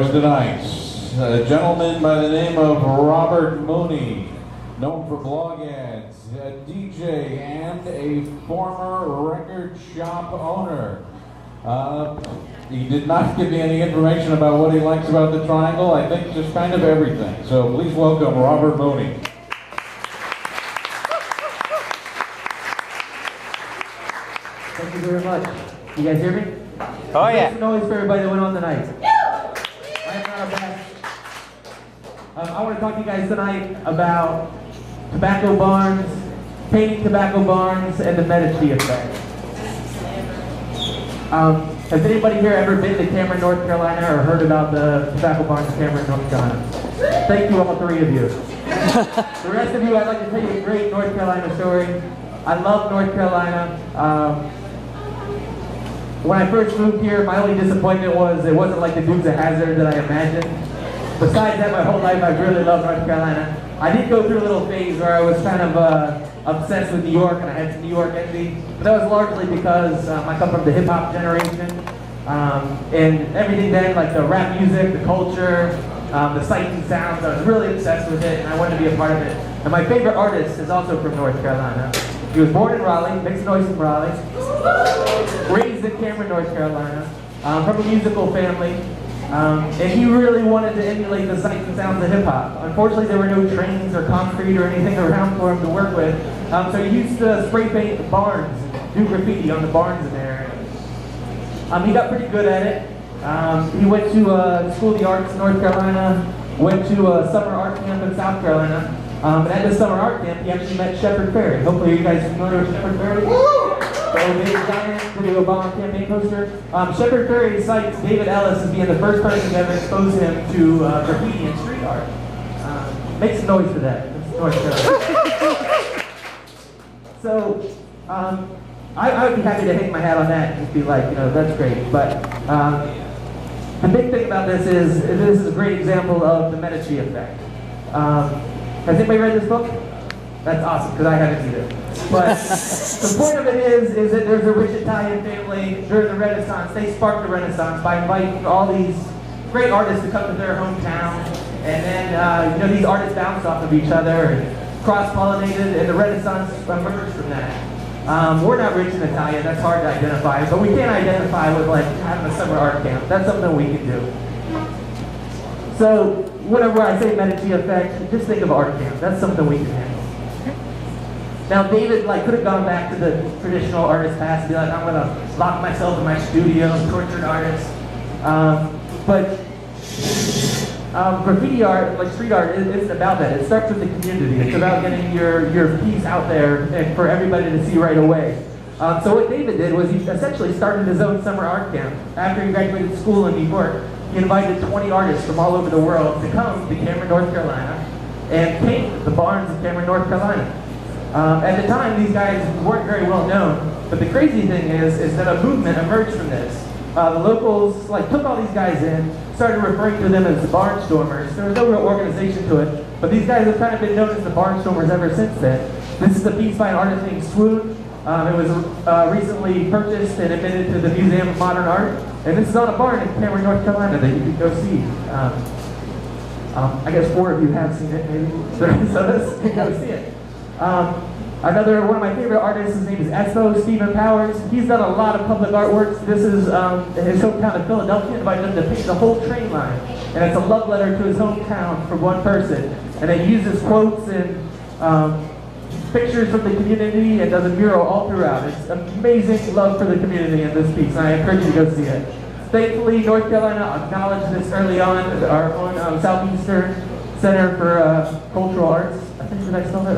Tonight, a gentleman by the name of Robert Mooney, known for blog ads, a DJ, and a former record shop owner. He did not give me any information about what he likes about the Triangle. I think just kind of everything. So please welcome Robert Mooney. Thank you very much. You guys hear me? Oh yeah. Make some noise for everybody that went on tonight. I'm not a bad. I want to talk to you guys tonight about tobacco barns, painting tobacco barns, and the Medici effect. Has anybody here ever been to Cameron, North Carolina, or heard about the tobacco barns in Cameron, North Carolina? Thank you, all three of you. The rest of you, I'd like to tell you a great North Carolina story. I love North Carolina. When I first moved here, my only disappointment was it wasn't like the Dukes of Hazzard that I imagined. Besides that, my whole life I've really loved North Carolina. I did go through a little phase where I was kind of obsessed with New York, and I had some New York envy. But that was largely because I come from the hip-hop generation. And everything then, like the rap music, the culture, the sights and sounds, I was really obsessed with it, and I wanted to be a part of it. And my favorite artist is also from North Carolina. He was born in Raleigh, makes noise in Raleigh. Raised in Cameron, North Carolina, from a musical family. And he really wanted to emulate the sights and sounds of hip-hop. Unfortunately, there were no trains or concrete or anything around for him to work with. So he used to spray paint the barns, do graffiti on the barns in the area. He got pretty good at it. He went to School of the Arts in North Carolina, went to a summer art camp in South Carolina. And at this summer art camp, he actually met Shepard Fairey. Hopefully you guys are familiar with Shepard Fairey. The big giant for the Obama campaign poster. Shepard Fairey cites David Ellis as being the first person to ever expose him to graffiti and street art. Make some noise for that. North Carolina. So, I would be happy to hang my hat on that and just be like, that's great. But the big thing about this is a great example of the Medici effect. Has anybody read this book? That's awesome, because I haven't either. But the point of it is that there's a rich Italian family during the Renaissance. They sparked the Renaissance by inviting all these great artists to come to their hometown. And then, these artists bounced off of each other and cross-pollinated, and the Renaissance emerged from that. We're not rich in Italian, that's hard to identify, but we can identify with like having a summer art camp. That's something we can do. So, whenever I say Medici effect, just think of art camp. That's something we can handle. Now, David could have gone back to the traditional artist path and be like, I'm going to lock myself in my studio, tortured artist. But graffiti art, like street art, isn't about that. It starts with the community. It's about getting your piece out there and for everybody to see right away. So what David did was he essentially started his own summer art camp. After he graduated school in New York, he invited 20 artists from all over the world to come to Cameron, North Carolina and paint the barns of Cameron, North Carolina. At the time, these guys weren't very well known, but the crazy thing is that a movement emerged from this. The locals took all these guys in, started referring to them as the barnstormers. There was no real organization to it, but these guys have kind of been known as the barnstormers ever since then. This is a piece by an artist named Swoon. It was recently purchased and admitted to the Museum of Modern Art, and this is on a barn in Cameron, North Carolina that you can go see. I guess 4 of you have seen it, maybe. So let's go see it. Another one of my favorite artists, his name is Espo, Stephen Powers. He's done a lot of public artworks. This is his hometown of Philadelphia. Invited him to paint the whole train line. And it's a love letter to his hometown from one person. And it uses quotes and pictures from the community and does a mural all throughout. It's amazing love for the community in this piece. And I encourage you to go see it. Thankfully, North Carolina acknowledged this early on. Our own Southeastern Center for Cultural Arts. I think, did I spell that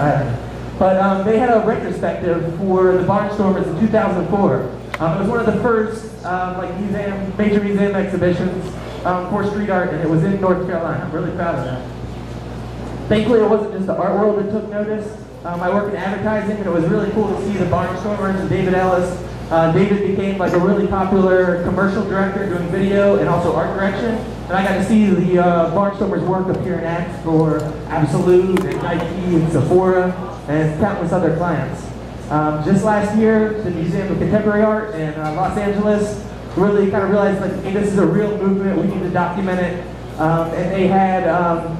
right? But they had a retrospective for the Barnstormers in 2004. It was one of the first major museum exhibitions for street art, and it was in North Carolina. I'm really proud of that. Thankfully, it wasn't just the art world that took notice. I work in advertising, and it was really cool to see the Barnstormers and David Ellis. David became a really popular commercial director doing video and also art direction. And I got to see the Barnstormers work appear in ads for Absolute and Nike and Sephora and countless other clients. Just last year, the Museum of Contemporary Art in Los Angeles really kind of realized, like, hey, this is a real movement, we need to document it. And they had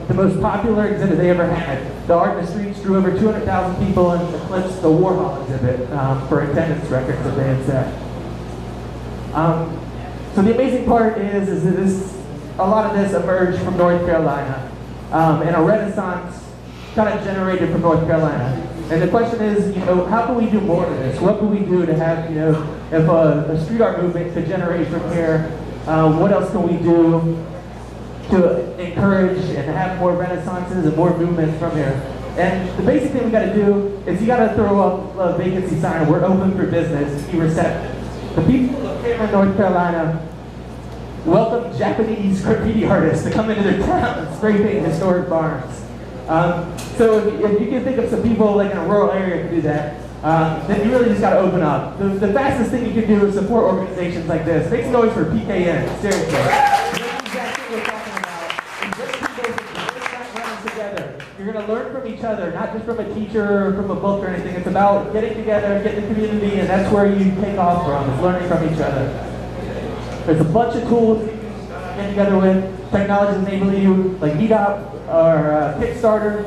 the most popular exhibit they ever had. The Art in the Streets drew over 200,000 people and eclipsed the Warhol exhibit for attendance records that they had set. So the amazing part is that a lot of this emerged from North Carolina, and a renaissance kind of generated from North Carolina. And the question is, how can we do more of this? What can we do to have, if a street art movement could generate from here, what else can we do to encourage and have more renaissances and more movements from here? And the basic thing we got to do is you got to throw up a vacancy sign. We're open for business. Be receptive. The people of Cameron, North Carolina, welcome Japanese graffiti artists to come into their town and spray paint historic barns. So if you can think of some people like in a rural area who do that, then you really just got to open up. The fastest thing you can do is support organizations like this. Make some noise for PKN, seriously. That's exactly what we're talking about. And get people from different backgrounds together. You're going to learn from each other, not just from a teacher or from a book or anything. It's about getting together, getting the community, and that's where you take off from, is learning from each other. There's a bunch of tools you can get together with. Technology enable you, like Meetup or Kickstarter.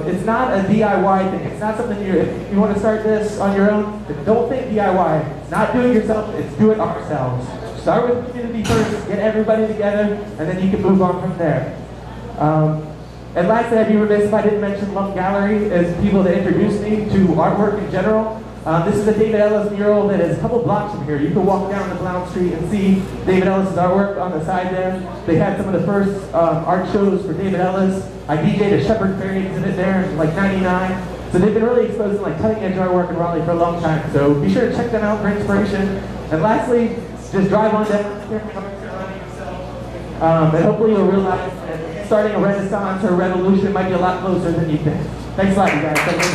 It's not a DIY thing. It's not something if you want to start this on your own, don't think DIY. It's not do it yourself, it's do it ourselves. Start with the community first, get everybody together, and then you can move on from there. And lastly, I'd be remiss if I didn't mention Lump Gallery as people that introduced me to artwork in general. This is a David Ellis mural that is a couple blocks from here. You can walk down the Blount Street and see David Ellis' artwork on the side there. They had some of the first art shows for David Ellis. I DJ'd a Shepherd Ferry exhibit there in like '99. So they've been really exposing like cutting edge artwork in Raleigh for a long time. So be sure to check them out for inspiration. And lastly, just drive on down and hopefully you'll realize that starting a renaissance or a revolution might be a lot closer than you think. Thanks a lot, you guys. Thank you.